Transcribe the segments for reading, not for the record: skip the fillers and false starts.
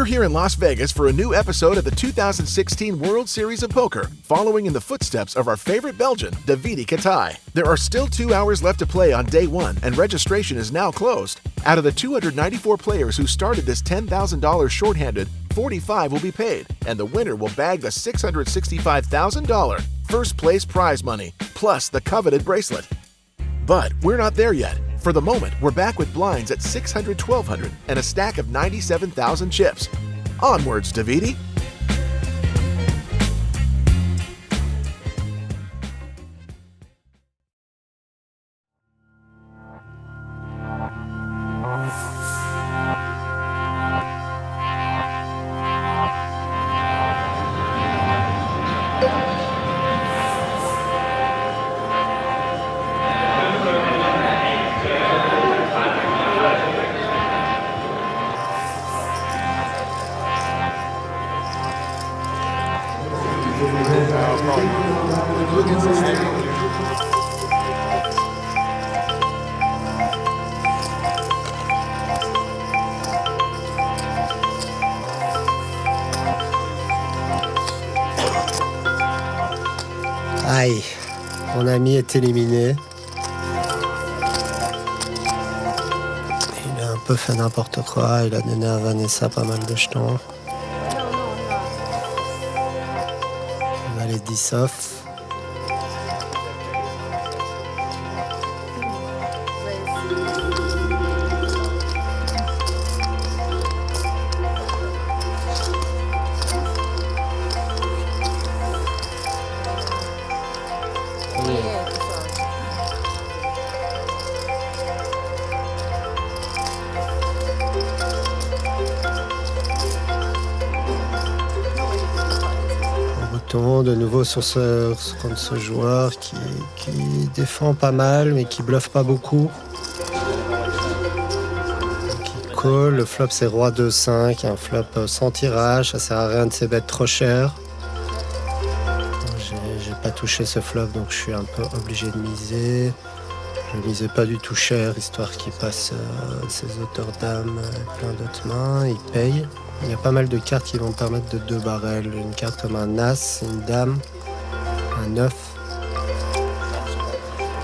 We're here in Las Vegas for a new episode of the 2016 World Series of Poker, following in the footsteps of our favorite Belgian, Davide Katai. There are still 2 hours left to play on day 1, and registration is now closed. Out of the 294 players who started this $10,000 shorthanded, 45 will be paid, and the winner will bag the $665,000 first place prize money, plus the coveted bracelet. But we're not there yet. For the moment, we're back with blinds at 600, 1,200 and a stack of 97,000 chips. Onwards, Davide. Aïe, mon ami est éliminé. Il a un peu fait n'importe quoi, il a donné à Vanessa pas mal de jetons. Il va les 10 off. De nouveau contre ce joueur qui défend pas mal mais qui bluffe pas beaucoup. Qui call, le flop c'est roi 2-5, un flop sans tirage, ça sert à rien de ses bêtes trop chères. J'ai pas touché ce flop donc je suis un peu obligé de miser. Je misais pas du tout cher histoire qu'il passe ses auteurs dames et plein d'autres mains, il paye. Il y a pas mal de cartes qui vont me permettre de 2 barrels. Une carte comme un As, une Dame, un 9,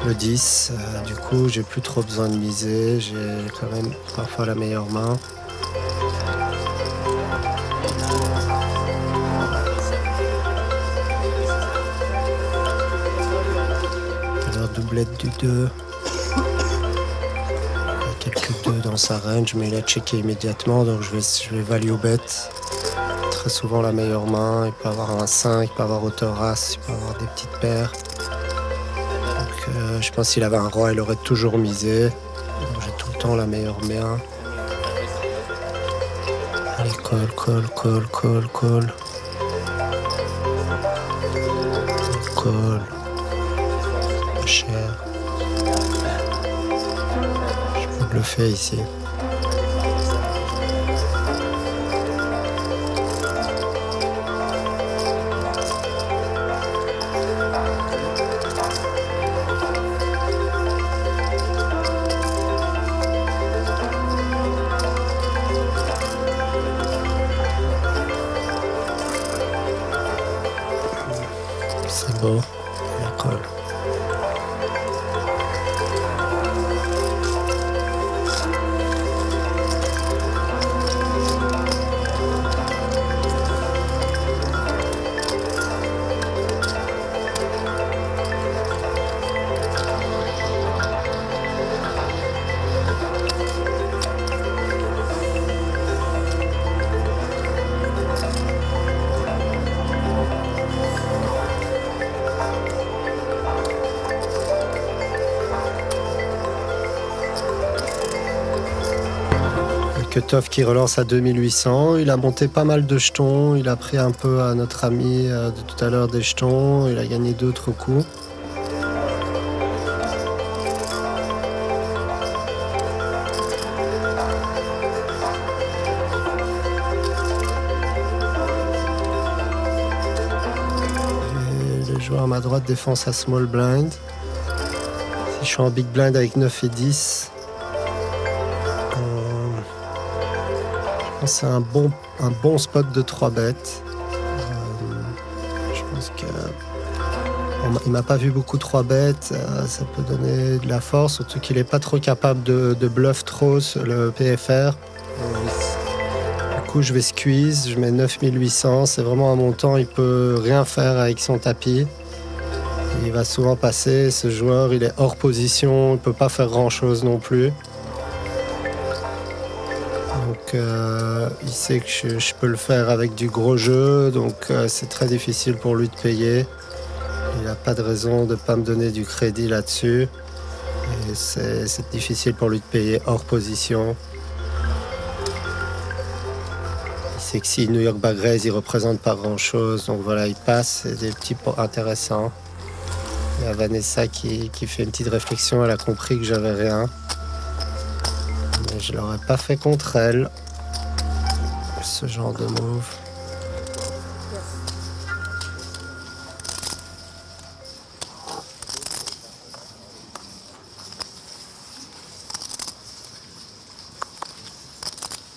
le 10. Du coup, j'ai plus trop besoin de miser. J'ai quand même parfois la meilleure main. Alors, doublette du 2. Quelques 2 dans sa range, mais il a checké immédiatement, donc je vais value bet. Très souvent la meilleure main, il peut avoir un 5, il peut avoir auteur as, il peut avoir des petites paires. Donc je pense qu'il avait un roi, il aurait toujours misé. Donc j'ai tout le temps la meilleure main. Allez, call. Call. Pas cher. Je le fais ici. C'est beau, la colle. Cutoff qui relance à 2800, il a monté pas mal de jetons, il a pris un peu à notre ami de tout à l'heure des jetons, il a gagné 2 autres coups. Et le joueur à ma droite défense à small blind. Si je suis en big blind avec 9 et 10, pense que c'est un bon spot de 3 bêtes. Je pense que il m'a pas vu beaucoup 3 bêtes, ça peut donner de la force, surtout qu'il est pas trop capable de bluff trop le PFR. Du coup, je vais squeeze, je mets 9800, c'est vraiment un montant, il peut rien faire avec son tapis. Il va souvent passer, ce joueur, il est hors position, il peut pas faire grand-chose non plus. Donc, il sait que je peux le faire avec du gros jeu, donc c'est très difficile pour lui de payer. Il n'a pas de raison de ne pas me donner du crédit là-dessus. Et c'est difficile pour lui de payer hors position. Il sait que si New York Bag Raise, il ne représente pas grand-chose. Donc voilà, il passe, c'est des petits points intéressants. Il y a Vanessa qui fait une petite réflexion, elle a compris que j'avais rien. Mais je ne l'aurais pas fait contre elle, ce genre de move.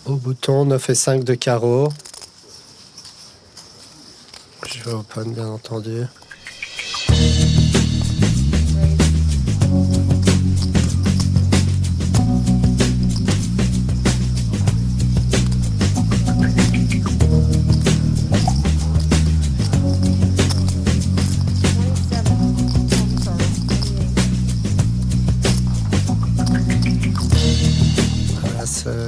Au bouton, 9 et 5 de carreau. Je vais open, bien entendu.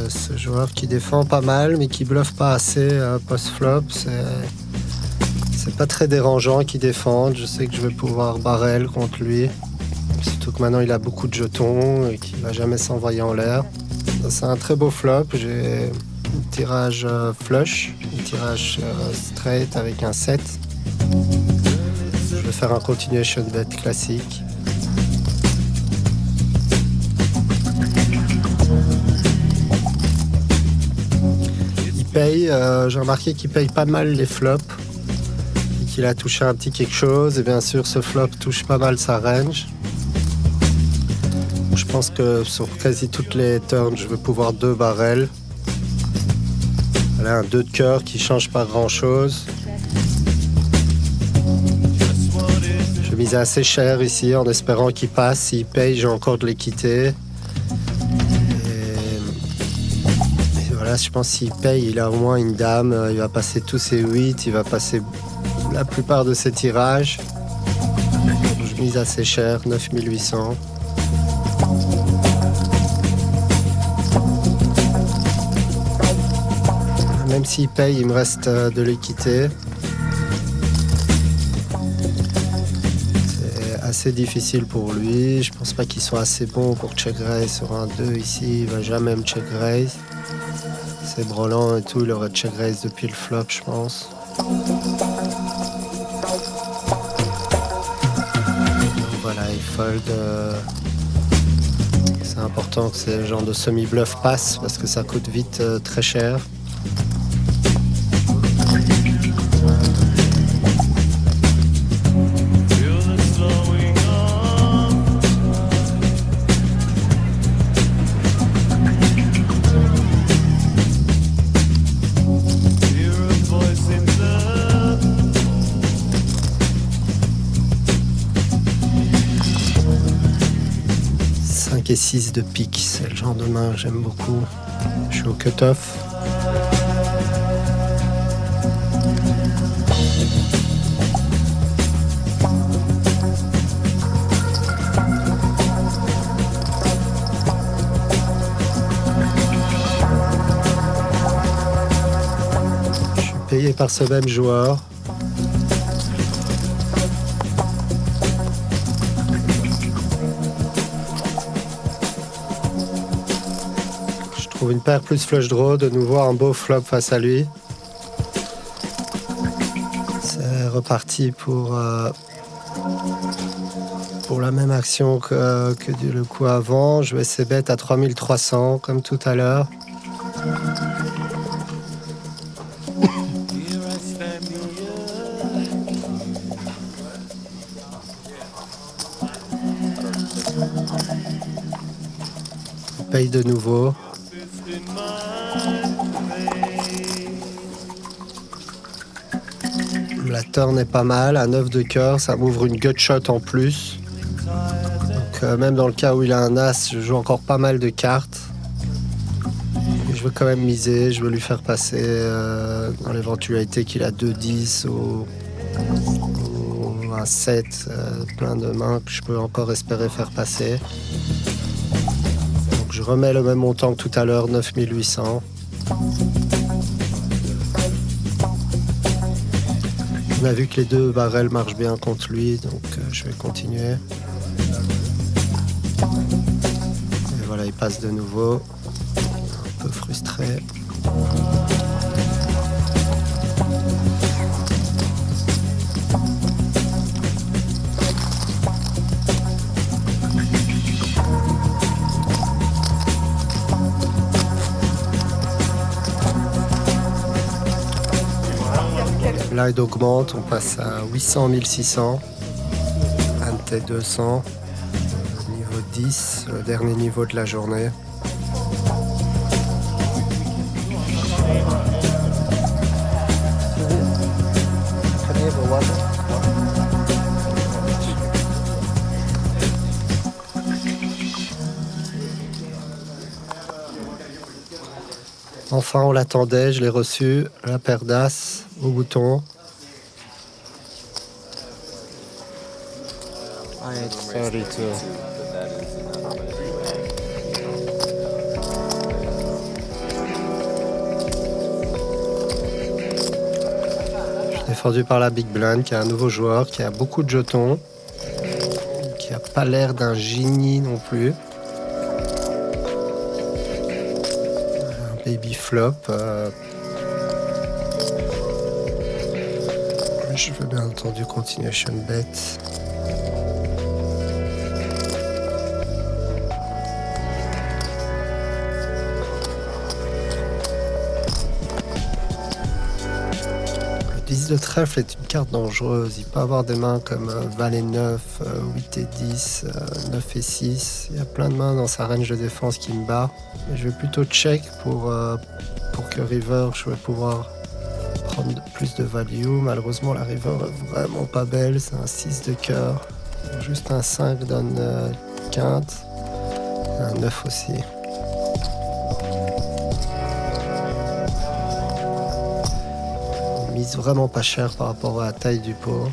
Ce joueur qui défend pas mal mais qui bluffe pas assez post-flop, c'est pas très dérangeant qu'il défende. Je sais que je vais pouvoir barrel contre lui, surtout que maintenant il a beaucoup de jetons et qu'il va jamais s'envoyer en l'air. C'est un très beau flop, j'ai un tirage flush, un tirage straight avec un 7. Je vais faire un continuation bet classique. J'ai remarqué qu'il paye pas mal les flops et qu'il a touché un petit quelque chose, et bien sûr ce flop touche pas mal sa range. Je pense que sur quasi toutes les turns je vais pouvoir 2 barrels. Voilà, un 2 de cœur qui change pas grand chose. Je mise assez cher ici en espérant qu'il passe. S'il paye, j'ai encore de l'équité. Là, je pense qu'il paye, il a au moins une dame, il va passer tous ses 8, il va passer la plupart de ses tirages. Je mise assez cher, 9800. Même s'il paye, il me reste de l'équité. C'est assez difficile pour lui, je pense pas qu'il soit assez bon pour check raise sur un 2 ici, il va jamais me check raise. C'est Broland et tout, il aurait check raise depuis le flop, je pense. Donc voilà, il fold. C'est important que ce genre de semi-bluff passe parce que ça coûte vite très cher. Et 6 de pique, c'est le genre de main que j'aime beaucoup. Je suis au cut-off. Je suis payé par ce même joueur. Une paire plus flush draw, de nouveau un beau flop face à lui. C'est reparti pour la même action que le coup avant. Je vais essayer bet à 3300 comme tout à l'heure. Paye de nouveau. turn est pas mal. Un 9 de cœur, ça m'ouvre une gutshot en plus. Donc même dans le cas où il a un as, je joue encore pas mal de cartes. Et je veux quand même miser, je veux lui faire passer dans l'éventualité qu'il a 2-10 ou un 7, plein de mains que je peux encore espérer faire passer. Donc je remets le même montant que tout à l'heure, 9800. On a vu que les deux barrels marchent bien contre lui, donc je vais continuer. Et voilà, il passe de nouveau. Un peu frustré. L'aide augmente, on passe à 800, 1600, ante 200, niveau 10, le dernier niveau de la journée. Enfin, on l'attendait, je l'ai reçu, la paire d'as au bouton. It's 32. Défendu par la Big Blind, qui est un nouveau joueur, qui a beaucoup de jetons, qui a pas l'air d'un génie non plus. Un baby flop. Je veux bien entendu continuation bet. Le 10 de trèfle est une carte dangereuse. Il peut avoir des mains comme Valet 9, 8 et 10, 9 et 6. Il y a plein de mains dans sa range de défense qui me bat. Mais je vais plutôt check pour que river, je vais pouvoir prendre plus de value. Malheureusement, la river est vraiment pas belle. C'est un 6 de cœur. Juste un 5 donne quinte. Un 9 aussi. On mise vraiment pas cher par rapport à la taille du pot.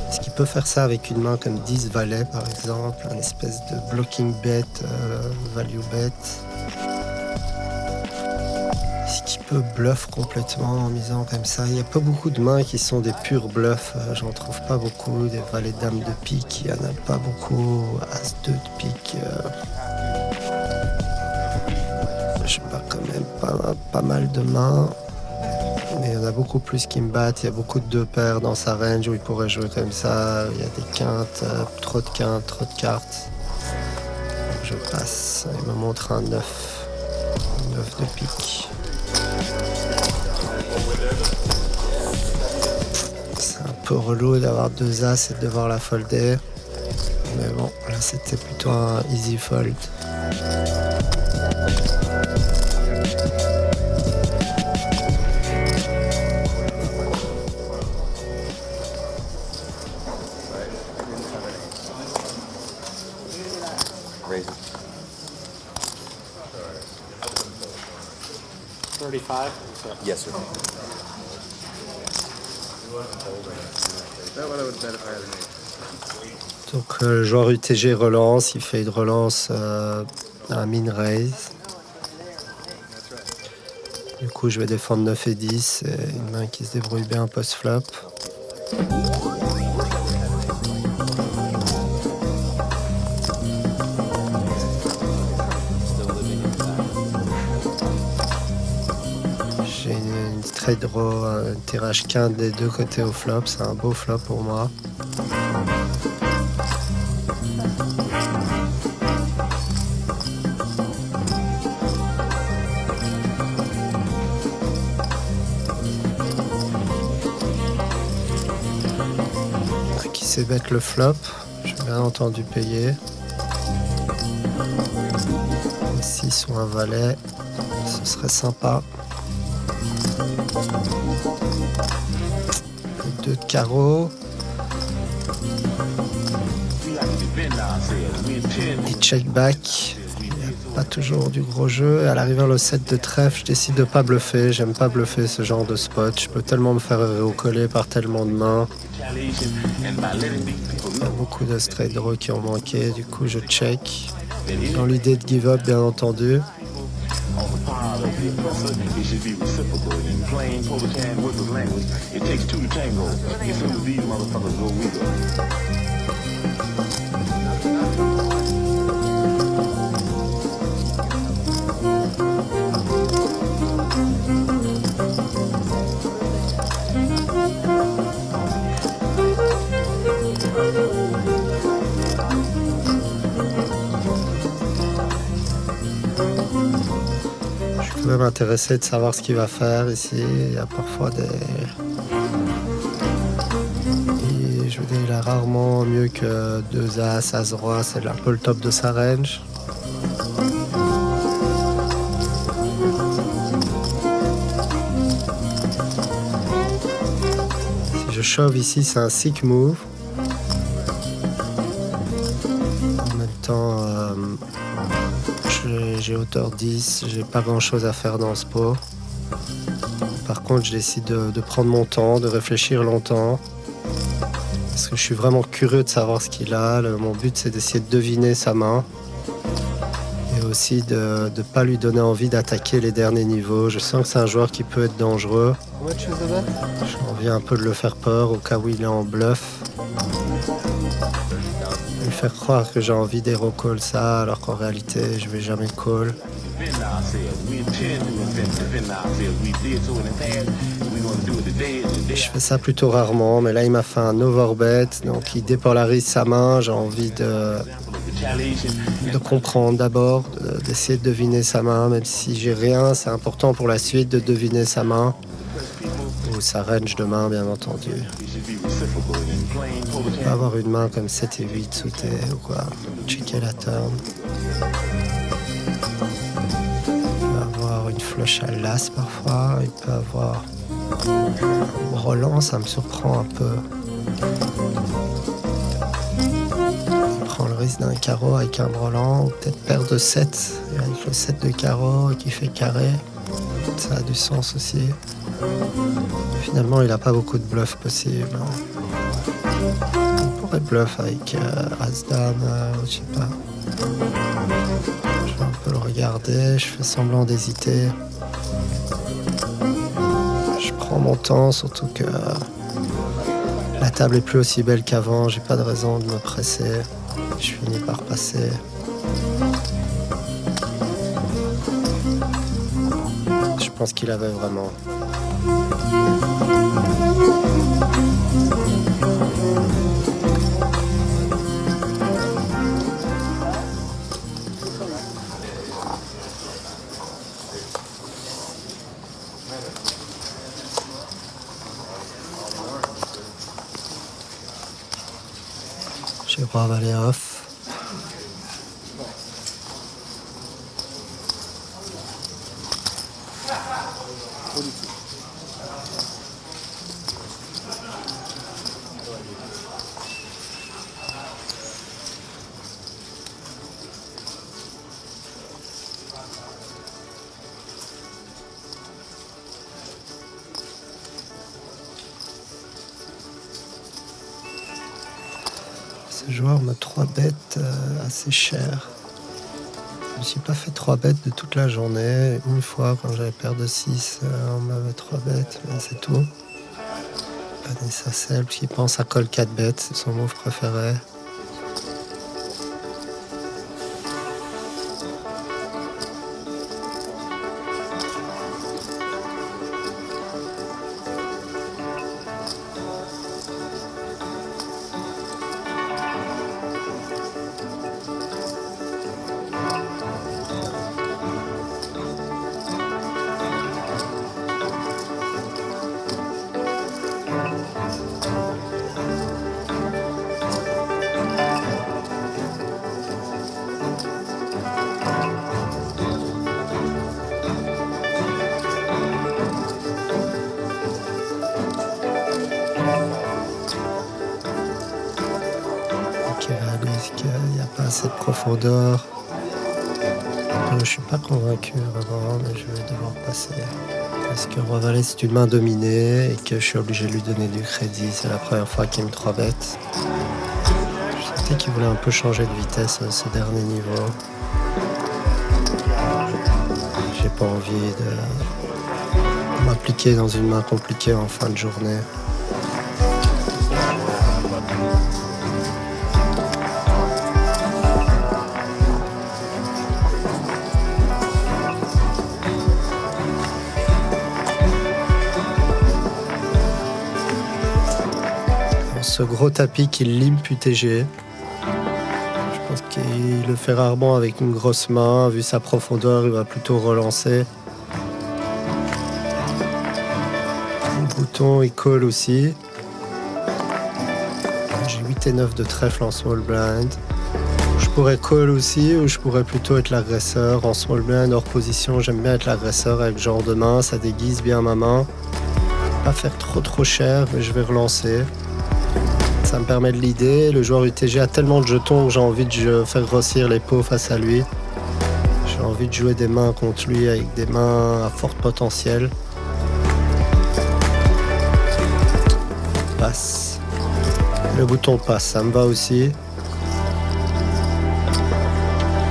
Est-ce qu'il peut faire ça avec une main comme 10 valets par exemple? Un espèce de blocking bet, value bet. Est-ce qu'il peut bluff complètement en misant comme ça? Il n'y a pas beaucoup de mains qui sont des purs bluffs. J'en trouve pas beaucoup. Des valets dames de pique, il n'y en a pas beaucoup. As 2 de pique. Je sais pas, quand même pas mal de mains. Mais il y en a beaucoup plus qui me battent. Il y a beaucoup de 2 paires dans sa range où il pourrait jouer comme ça. Il y a des quintes, trop de quintes, trop de cartes. Donc je passe. Il me montre un 9. 9 de pique. C'est un peu relou d'avoir 2 as et de devoir la folder. Mais bon, là c'était plutôt un easy fold. Raise it. 35? Yes, sir. Donc le joueur UTG relance, il fait une relance à min raise. Du coup je vais défendre 9 et 10, et une main qui se débrouille bien post-flop. J'ai une straight draw, un tirage quinte des deux côtés au flop, c'est un beau flop pour moi. Qui sait bet le flop, j'ai bien entendu payer. 6 ou un valet, ce serait sympa. 2 de carreau. Et check back. Pas toujours du gros jeu. Et à l'arrivée, le 7 de trèfle, je décide de pas bluffer. J'aime pas bluffer ce genre de spot. Je peux tellement me faire recoller par tellement de mains. Il y a beaucoup de straight draw qui ont manqué. Du coup, je check. Dans l'idée de give up, bien entendu. Je suis même intéressé de savoir ce qu'il va faire ici. Il y a parfois des... je veux dire, il a rarement mieux que 2 As, As Roi, c'est un peu le top de sa range. Si je shove ici, c'est un sick move. En même temps, j'ai hauteur 10, j'ai pas grand chose à faire dans ce pot. Par contre, je décide de prendre mon temps, de réfléchir longtemps. Parce que je suis vraiment curieux de savoir ce qu'il a. Mon but, c'est d'essayer de deviner sa main. Et aussi de ne pas lui donner envie d'attaquer les derniers niveaux. Je sens que c'est un joueur qui peut être dangereux. J'ai envie un peu de le faire peur au cas où il est en bluff. Lui faire croire que j'ai envie d'hero call ça, alors qu'en réalité, je vais jamais call. Je fais ça plutôt rarement, mais là il m'a fait un overbet, donc il dépolarise sa main. J'ai envie de comprendre d'abord, d'essayer de deviner sa main, même si j'ai rien, c'est important pour la suite de deviner sa main ou sa range de main, bien entendu. On peut avoir une main comme 7 et 8 sauté ou quoi, checker la turn. Une flush à l'as parfois, il peut avoir un brelan, ça me surprend un peu. Il prend le risque d'un carreau avec un brelan, ou peut-être paire de 7, avec le 7 de carreau qui fait carré, ça a du sens aussi. Finalement, il n'a pas beaucoup de bluff possible. On pourrait bluff avec As-Dame, je sais pas. Je vais un peu le regarder, je fais semblant d'hésiter. Je prends mon temps, surtout que la table est plus aussi belle qu'avant, j'ai pas de raison de me presser. Je finis par passer. Je pense qu'il avait vraiment. J'ai roi valet off. Ce joueur me 3 bêtes assez cher. Je me suis pas fait 3 bêtes de toute la journée. Une fois, quand j'avais paire de 6, on m'avait 3 bêtes, mais c'est tout. Pas des sacelles, parce qu'il pense à call 4 bêtes, c'est son move préféré. Ok, est-ce qu'il n'y a pas assez de profondeur? Je suis pas convaincu vraiment, mais je vais devoir passer. Parce que Roi Valet c'est une main dominée et que je suis obligé de lui donner du crédit. C'est la première fois qu'il me 3-bête. Je sentais qu'il voulait un peu changer de vitesse à ce dernier niveau. J'ai pas envie de m'appliquer dans une main compliquée en fin de journée. Ce gros tapis qui limpe UTG. Je pense qu'il le fait rarement avec une grosse main. Vu sa profondeur, il va plutôt relancer. Le bouton, il colle aussi. J'ai 8 et 9 de trèfle en small blind. Je pourrais call aussi, ou je pourrais plutôt être l'agresseur. En small blind, hors position, j'aime bien être l'agresseur avec ce genre de main. Ça déguise bien ma main. Pas faire trop cher, mais je vais relancer. Ça me permet de l'idée. Le joueur UTG a tellement de jetons que j'ai envie de faire grossir les pots face à lui. J'ai envie de jouer des mains contre lui avec des mains à fort potentiel. Passe. Le bouton passe, ça me va aussi.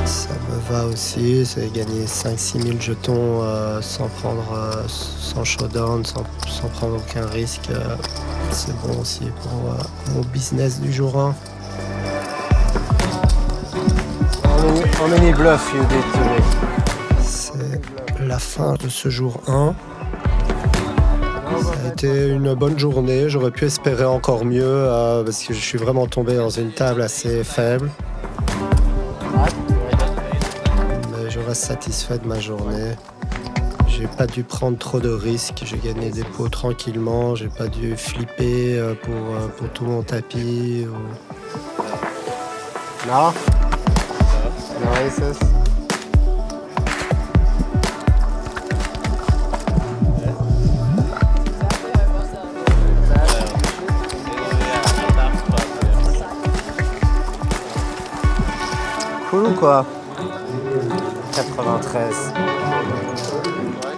Ça me va aussi. C'est gagner 5-6 000 jetons sans showdown, sans prendre aucun risque. C'est bon aussi pour mon business du jour 1. How many bluffs you did today? C'est la fin de ce jour 1. Ça a été une bonne journée. J'aurais pu espérer encore mieux parce que je suis vraiment tombé dans une table assez faible. Mais je reste satisfait de ma journée. J'ai pas dû prendre trop de risques, j'ai gagné des pots tranquillement, j'ai pas dû flipper pour tout mon tapis. No? No aces? Cool ou quoi? 93.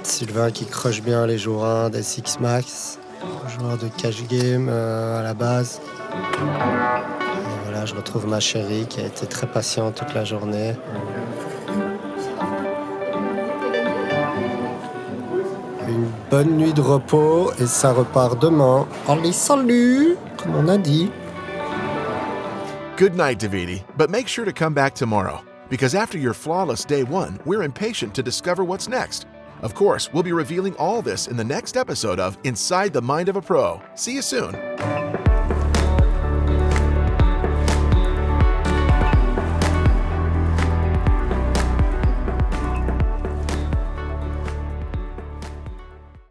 Sylvain qui croche bien les jours 1 des Six Max, joueur de cash game à la base. Et voilà, je retrouve ma chérie qui a été très patiente toute la journée. Une bonne nuit de repos et ça repart demain. Allez, salut, comme on a dit. Good night, Davidi, but make sure to come back tomorrow, because after your flawless day 1, we're impatient to discover what's next. Of course, we'll be revealing all this in the next episode of Inside the Mind of a Pro. See you soon.